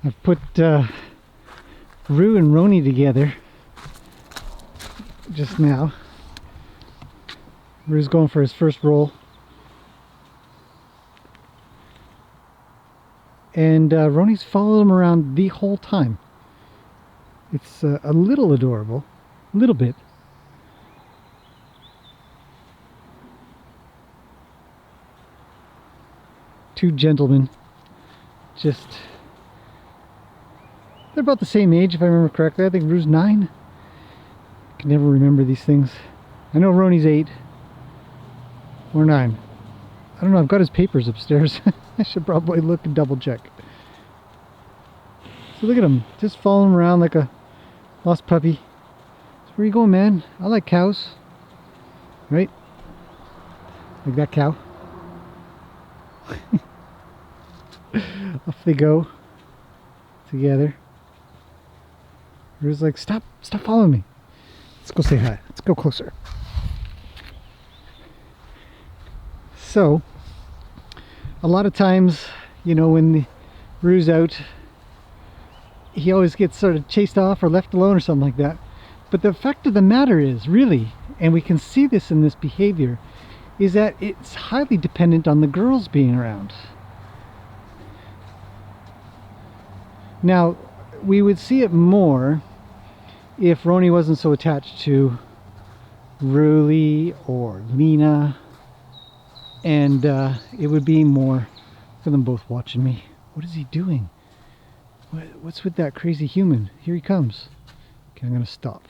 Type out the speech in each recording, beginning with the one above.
I've put Roo and Roni together just now. Roo's going for his first roll. And Roni's followed him around the whole time. It's a little adorable. A little bit. Two gentlemen. Just... they're about the same age, if I remember correctly. I think Roo's 9. I can never remember these things. I know Roni's 8. Or 9. I don't know, I've got his papers upstairs. I should probably look and double check. So look at him, just following him around like a lost puppy. So where you going, man? I like cows. Right? Like that cow. Off they go. Together. Rue's like, stop following me. Let's go say hi. Let's go closer. So, a lot of times, you know, when Rue's out, he always gets sort of chased off or left alone or something like that. But the fact of the matter is, really, and we can see this in this behavior, is that it's highly dependent on the girls being around. Now, we would see it more if Roni wasn't so attached to Ruli or Lena, and it would be more for them both watching me. What is he doing? What's with that crazy human? Here he comes. Okay, I'm gonna stop.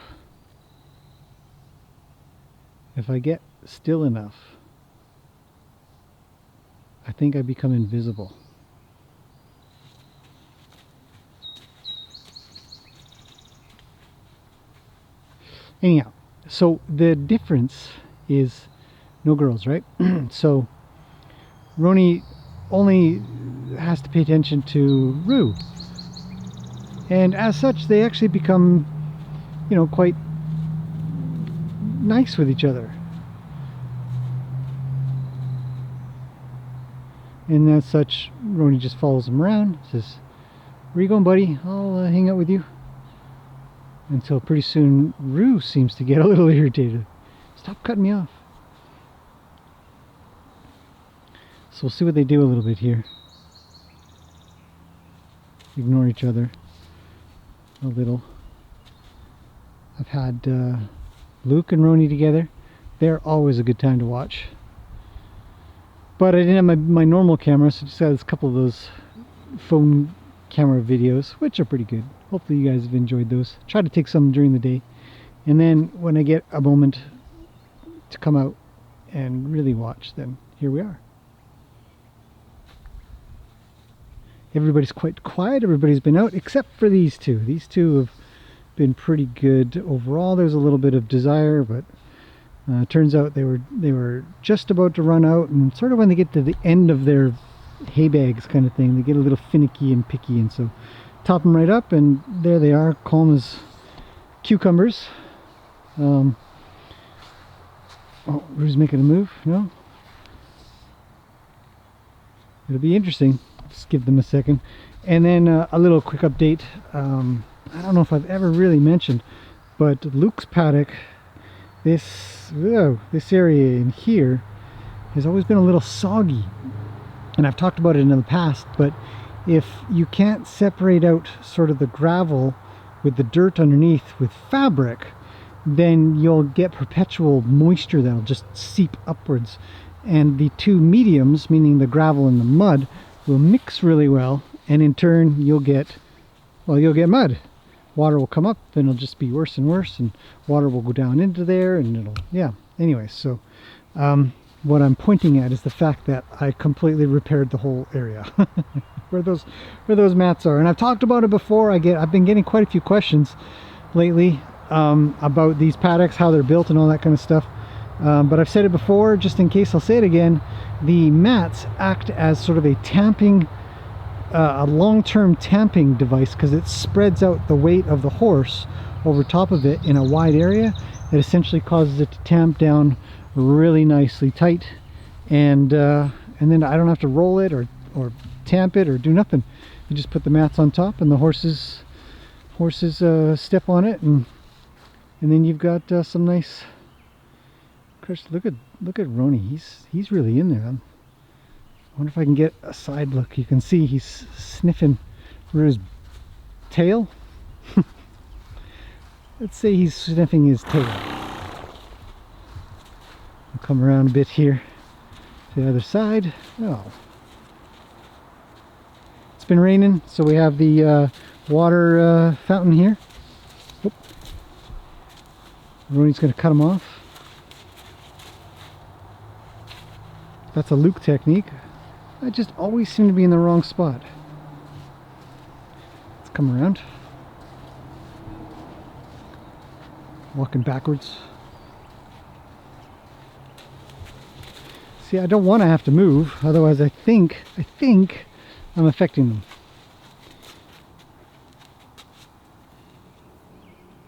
If I get still enough, I think I become invisible. Anyhow, so the difference is no girls, right? So Roni only has to pay attention to Roo. And as such, they actually become, you know, quite nice with each other. And as such, Roni just follows him around, says, where you going, buddy? I'll hang out with you. Until pretty soon, Roo seems to get a little irritated. Stop cutting me off. So we'll see what they do a little bit here. Ignore each other a little. I've had Luke and Roni together. They're always a good time to watch. But I didn't have my normal camera, so I just had a couple of those phone camera videos, which are pretty good. Hopefully you guys have enjoyed those. Try to take some during the day. And then when I get a moment to come out and really watch, then here we are. Everybody's quite quiet. Everybody's been out except for these two. These two have been pretty good overall. There's a little bit of desire, but turns out they were just about to run out, and sort of when they get to the end of their hay bags kind of thing, they get a little finicky and picky, and so top them right up, and there they are, calm as cucumbers. Oh, Rue's making a move. No? It'll be interesting. Just give them a second. And then a little quick update. I don't know if I've ever really mentioned, but Luke's paddock, this area in here has always been a little soggy. And I've talked about it in the past, but if you can't separate out sort of the gravel with the dirt underneath with fabric, then you'll get perpetual moisture that'll just seep upwards. And the two mediums, meaning the gravel and the mud, will mix really well, and in turn you'll get mud. Water will come up and it'll just be worse and worse, and water will go down into there, and it'll, yeah. Anyway, so what I'm pointing at is the fact that I completely repaired the whole area where those mats are. And I've talked about it before. I've been getting quite a few questions lately about these paddocks, how they're built and all that kind of stuff. But I've said it before, just in case I'll say it again. The mats act as sort of a tamping, a long-term tamping device, because it spreads out the weight of the horse over top of it in a wide area. It essentially causes it to tamp down really nicely tight, and then I don't have to roll it or tamp it or do nothing. You just put the mats on top, and the horses step on it, and then you've got some nice. Gosh, look at Roni. He's really in there. I wonder if I can get a side look. You can see he's sniffing Roo's tail. Let's say he's sniffing his tail. I'll come around a bit here to the other side. Oh. It's been raining, so we have the water fountain here. Oop. Roni's going to cut him off. That's a Luke technique. I just always seem to be in the wrong spot. Let's come around. Walking backwards. See, I don't want to have to move, otherwise I think I'm affecting them.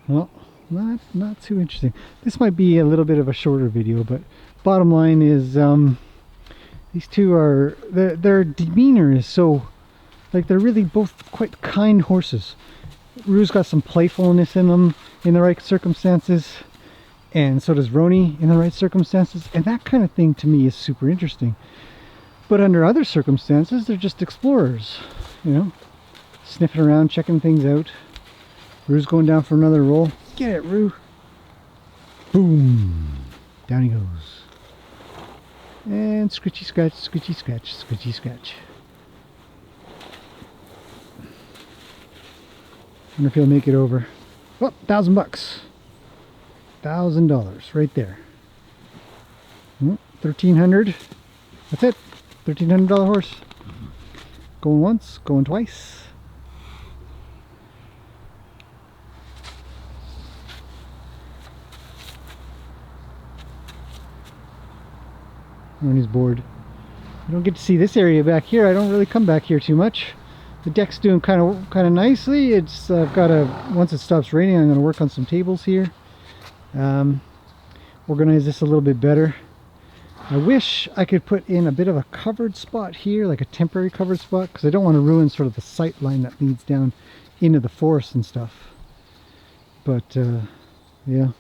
Well, not too interesting. This might be a little bit of a shorter video, but bottom line is these two are, their demeanor is so, like, they're really both quite kind horses. Roo's got some playfulness in them in the right circumstances, and so does Roni in the right circumstances, and that kind of thing to me is super interesting. But under other circumstances, they're just explorers, you know, sniffing around, checking things out. Roo's going down for another roll. Get it, Roo. Boom. Down he goes. And scritchy scratch, scritchy scratch, scritchy scratch. Wonder if he'll make it over. Oh, $1,000 bucks. $1,000 right there. 1,300. That's it. $1,300 horse. Going once, going twice. Roni's bored. I don't get to see this area back here. I don't really come back here too much. The deck's doing kind of nicely. It's I've got to, once it stops raining, I'm going to work on some tables here. Organize this a little bit better. I wish I could put in a bit of a covered spot here, like a temporary covered spot, because I don't want to ruin sort of the sight line that leads down into the forest and stuff. But yeah,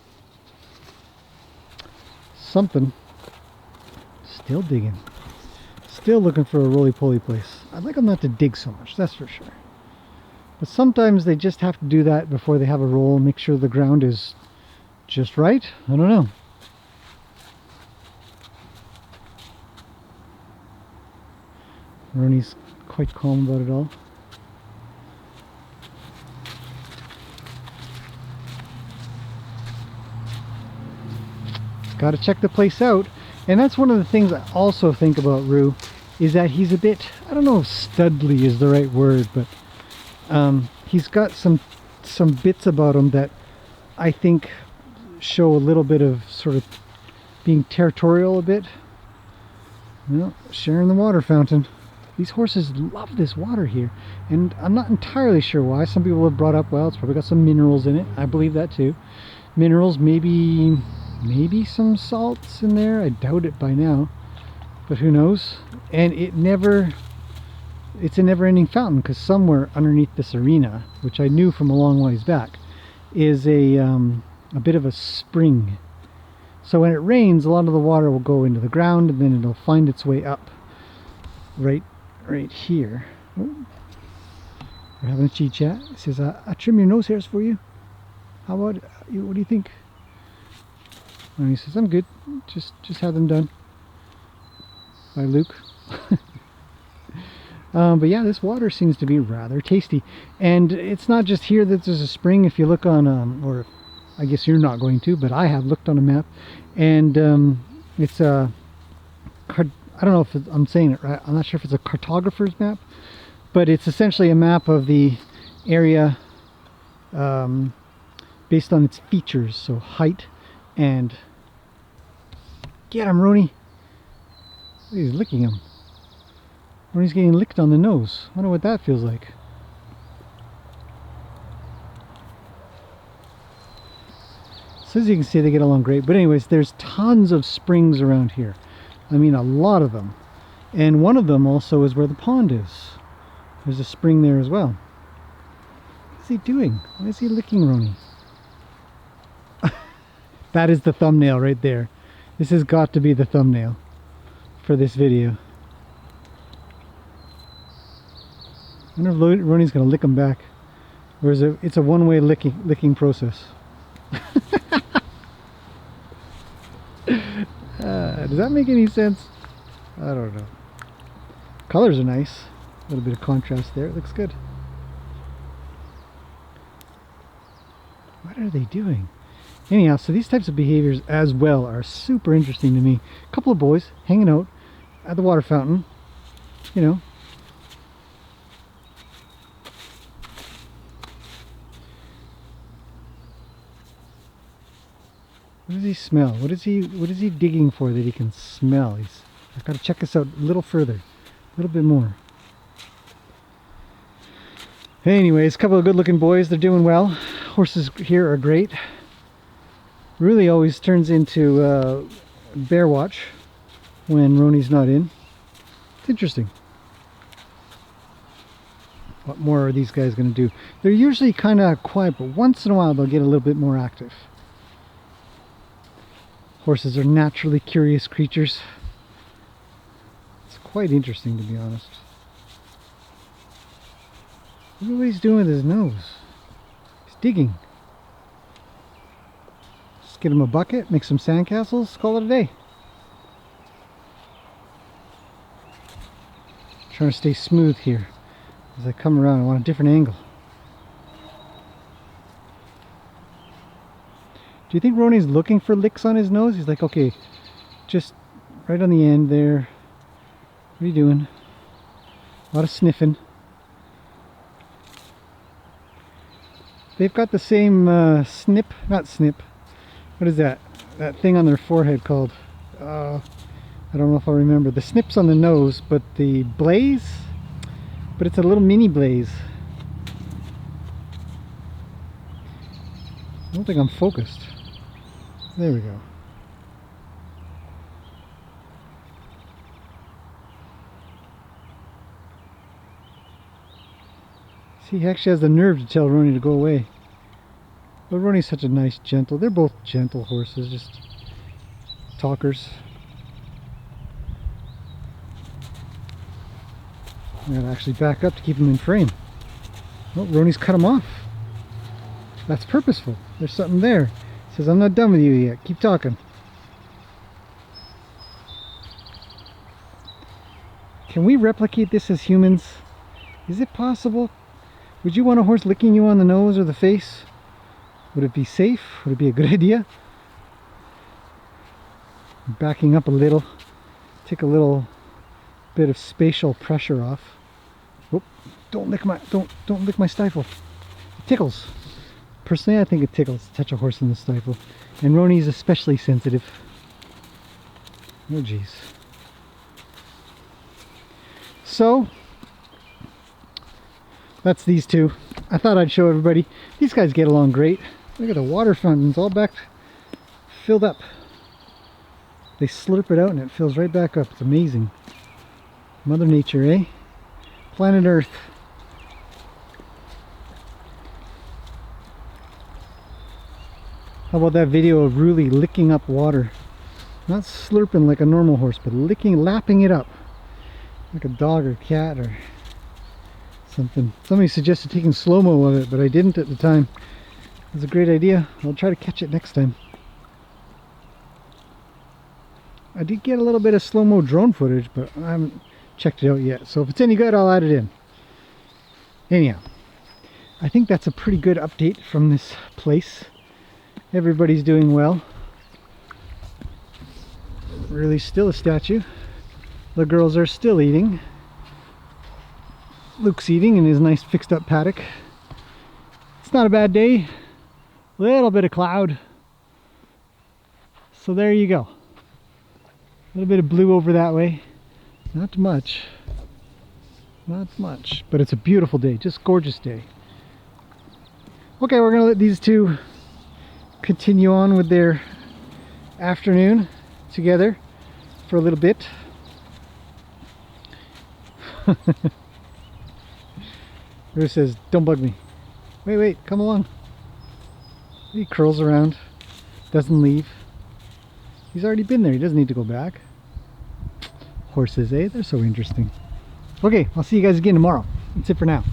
something. Still digging. Still looking for a roly-poly place. I'd like them not to dig so much, that's for sure. But sometimes they just have to do that before they have a roll and make sure the ground is just right. I don't know. Roni's quite calm about it all. Got to check the place out. And that's one of the things I also think about Roo, is that he's a bit, I don't know if studly is the right word, but he's got some bits about him that I think show a little bit of sort of being territorial a bit. Well, sharing the water fountain. These horses love this water here, and I'm not entirely sure why. Some people have brought up, well, it's probably got some minerals in it. I believe that too. Minerals, maybe some salts in there. I doubt it by now, but who knows. And it's a never-ending fountain, because somewhere underneath this arena, which I knew from a long ways back, is a bit of a spring. So when it rains, a lot of the water will go into the ground, and then it'll find its way up right here. Oh. We're having a chit chat. It says, I trim your nose hairs for you. How about you? What do you think? And he says, I'm good. Just have them done by Luke. But yeah, this water seems to be rather tasty. And it's not just here that there's a spring. If you look on, or I guess you're not going to, but I have looked on a map. And it's a, I don't know if I'm saying it right. I'm not sure if it's a cartographer's map. But it's essentially a map of the area based on its features. So height and... Get him, Roni! He's licking him. Roni's getting licked on the nose. I wonder what that feels like. So as you can see, they get along great. But anyways, there's tons of springs around here. I mean, a lot of them. And one of them also is where the pond is. There's a spring there as well. What is he doing? Why is he licking Roni? That is the thumbnail right there. This has got to be the thumbnail for this video. I wonder if Roni's going to lick him back. Or is it's a one-way licking process. Does that make any sense? I don't know. Colors are nice. A little bit of contrast there. It looks good. What are they doing? Anyhow, so these types of behaviors as well are super interesting to me. A couple of boys hanging out at the water fountain, you know. What does he smell? What is he digging for that he can smell? I've got to check this out a little further, a little bit more. Anyways, a couple of good looking boys, they're doing well. Horses here are great. Really always turns into bear watch when Roni's not in. It's interesting. What more are these guys going to do? They're usually kind of quiet, but once in a while they'll get a little bit more active. Horses are naturally curious creatures. It's quite interesting, to be honest. Look at what he's doing with his nose. He's digging. Just get him a bucket, make some sandcastles, call it a day. Trying to stay smooth here. As I come around, I want a different angle. Do you think Roni's looking for licks on his nose? He's like, okay, just right on the end there. What are you doing? A lot of sniffing. They've got the same not snip. What is that? That thing on their forehead called? I don't know if I remember. The snip's on the nose, but the blaze? But it's a little mini blaze. I don't think I'm focused. There we go. See, he actually has the nerve to tell Roni to go away. But Roni's such a nice, gentle... They're both gentle horses, just talkers. I gotta actually back up to keep him in frame. Oh, Roni's cut him off. That's purposeful. There's something there. He says, I'm not done with you yet. Keep talking. Can we replicate this as humans? Is it possible? Would you want a horse licking you on the nose or the face? Would it be safe? Would it be a good idea? Backing up a little. Take a little bit of spatial pressure off. Whoop. Don't lick my stifle. It tickles. Personally, I think it tickles to touch a horse in the stifle. And Roni's especially sensitive. Oh geez. So that's these two. I thought I'd show everybody. These guys get along great. Look at the water fountains all back filled up. They slurp it out and it fills right back up. It's amazing. Mother Nature, eh? Planet Earth. How about that video of Roo licking up water? Not slurping like a normal horse, but lapping it up. Like a dog or cat or something. Somebody suggested taking slow-mo of it, but I didn't at the time. It was a great idea. I'll try to catch it next time. I did get a little bit of slow-mo drone footage, but I haven't checked it out yet. So if it's any good, I'll add it in. Anyhow, I think that's a pretty good update from this place. Everybody's doing well. Really still a statue. The girls are still eating. Luke's eating in his nice fixed up paddock. It's not a bad day. Little bit of cloud. So there you go. A little bit of blue over that way. Not much. Not much. But it's a beautiful day. Just gorgeous day. Okay, we're gonna let these two continue on with their afternoon together for a little bit. Roo says, don't bug me. Wait, wait, come along. He curls around, doesn't leave. He's already been there, he doesn't need to go back. Horses, eh? They're so interesting. Okay, I'll see you guys again tomorrow. That's it for now.